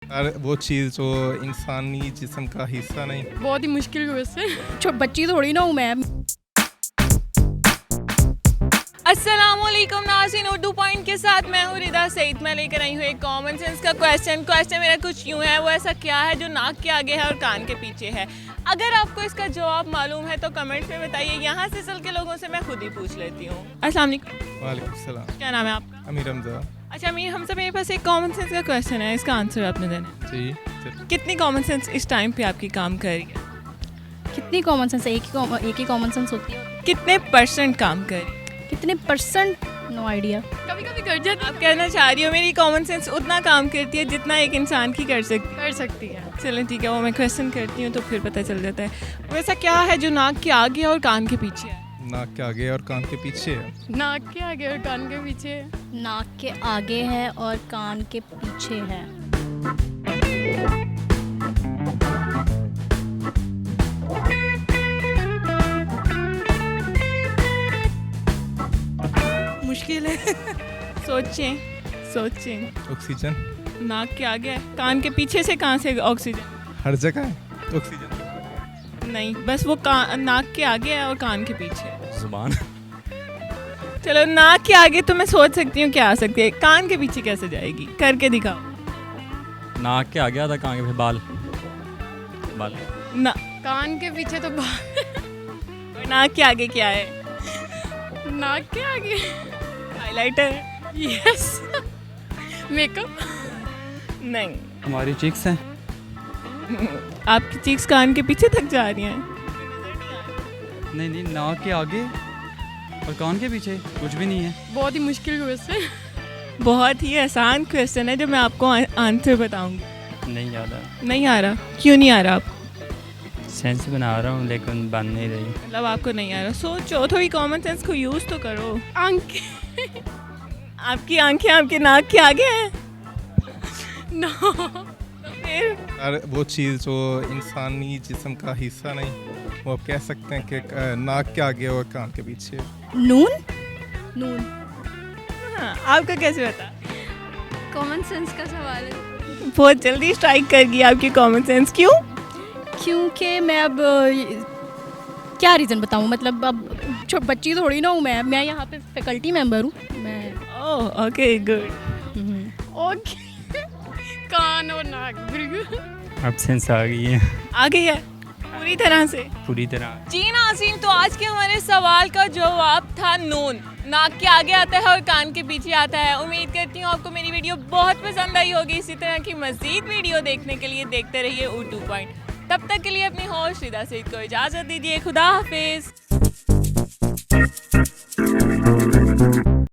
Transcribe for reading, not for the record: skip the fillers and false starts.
और वो चीज़ जो इंसानी जिस्म का हिस्सा नहीं। बहुत ही मुश्किल हुआ इससे। बच्ची थोड़ी ना हूँ मैं। अस्सलामुअलैकुम नाज़रीन, उर्दू पॉइंट के साथ मैं हूँ रिदा सईद। मैं लेकर आई हूँ एक कॉमन सेंस का क्वेश्चन मेरा कुछ यूँ है, वो ऐसा क्या है जो नाक के आगे है और कान के पीछे है। अगर आपको इसका जवाब मालूम है तो कमेंट्स में बताइए। यहाँ से सल के लोगों से मैं खुद ही पूछ लेती हूँ। अस्सलाम वालेकुम। वालेकुम सलाम। क्या नाम है आपका? अमीर हमजा। अच्छा अमीर हमजा, मेरे पास एक कॉमन सेंस का क्वेश्चन है, इसका आंसर आपने देना है। जी कितनी कॉमन सेंस इस टाइम पे आपकी काम कर रही है? कितनी कॉमन सेंस? एक ही कॉमन सेंस होती है। कितने परसेंट काम कर रही है? कितने परसेंट? No idea. कभी कभी कर जाती आप कहना चाह रही हो मेरी कॉमन सेंस उतना काम करती है जितना एक इंसान की कर सकती है। चलें ठीक है, वो मैं क्वेश्चन करती हूँ तो फिर पता चल जाता है। वैसा क्या है जो नाक के आगे और कान के पीछे है? नाक के आगे और कान के पीछे है। नाक के आगे और कान के पीछे। नाक के आगे है और कान के पीछे है। मुश्किल है। सोचें। ऑक्सीजन नाक के आगे है, कान के पीछे से कहाँ से ऑक्सीजन? हर जगह है ऑक्सीजन। नहीं, बस वो नाक के आगे है और कान के पीछे है। जुबान। चलो नाक के आगे तो मैं सोच सकती हूँ क्या आ सकती है, कान के पीछे कैसे जाएगी? करके दिखाओ। नाक के आगे आता, कान के फिर बाल ना, कान के पीछे तो और नाक के आगे क्या है? नाक के आगे हाइलाइटर। यस। मेकअप। नहीं, हमारी चिक्स हैं। आपकी चीक्स कान के पीछे तक जा रही हैं। नहीं, नाक के आगे और कान के पीछे कुछ भी नहीं है। बहुत ही मुश्किल हुआ इससे। बहुत ही आसान क्वेश्चन है जो मैं आपको आंसर बताऊंगी। नहीं याद आ। नहीं आ रहा? क्यों नहीं आ रहा? आप सेंस बना रहा हूँ लेकिन बन नहीं रही। मतलब आपको नहीं आ रहा? सोचो, थोड़ी कॉमन सेंस को यूज तो करो। आंखें। आपकी आंखें आपके नाक के आगे हैं? नो। तो फिर और वो चीज़ जो इंसानी जिस्म का हिस्सा नहीं, वो आप कह सकते हैं कि नाक के आगे और कान के पीछे। नून। हाँ, आपका कैसे बता? कॉमन सेंस का सवाल है। बहुत जल्दी स्ट्राइक कर गई आपकी कॉमन सेंस। क्यों? क्योंकि मैं अब क्या रीज़न बताऊँ, मतलब अब बच्ची थोड़ी ना हूँ मैं यहाँ पे फैकल्टी मेंबर हूँ मैं। Oh okay, good. ओके। कान और नाक बिल्कुल। अब सेंस आ गई है आ गई है पूरी तरह से? पूरी तरह। जी नाज़रीन, तो आज के हमारे सवाल का जवाब था नून। नाक के आगे आता है और कान के पीछे आता है। उम्मीद करती हूँ आपको मेरी वीडियो बहुत पसंद आई होगी। इसी तरह की मज़ीद वीडियो देखने के लिए देखते रहिए उर्दू पॉइंट। तब तक के लिए अपनी होस्ट रिदा सईद को इजाज़त दीजिए। खुदा हाफिज़।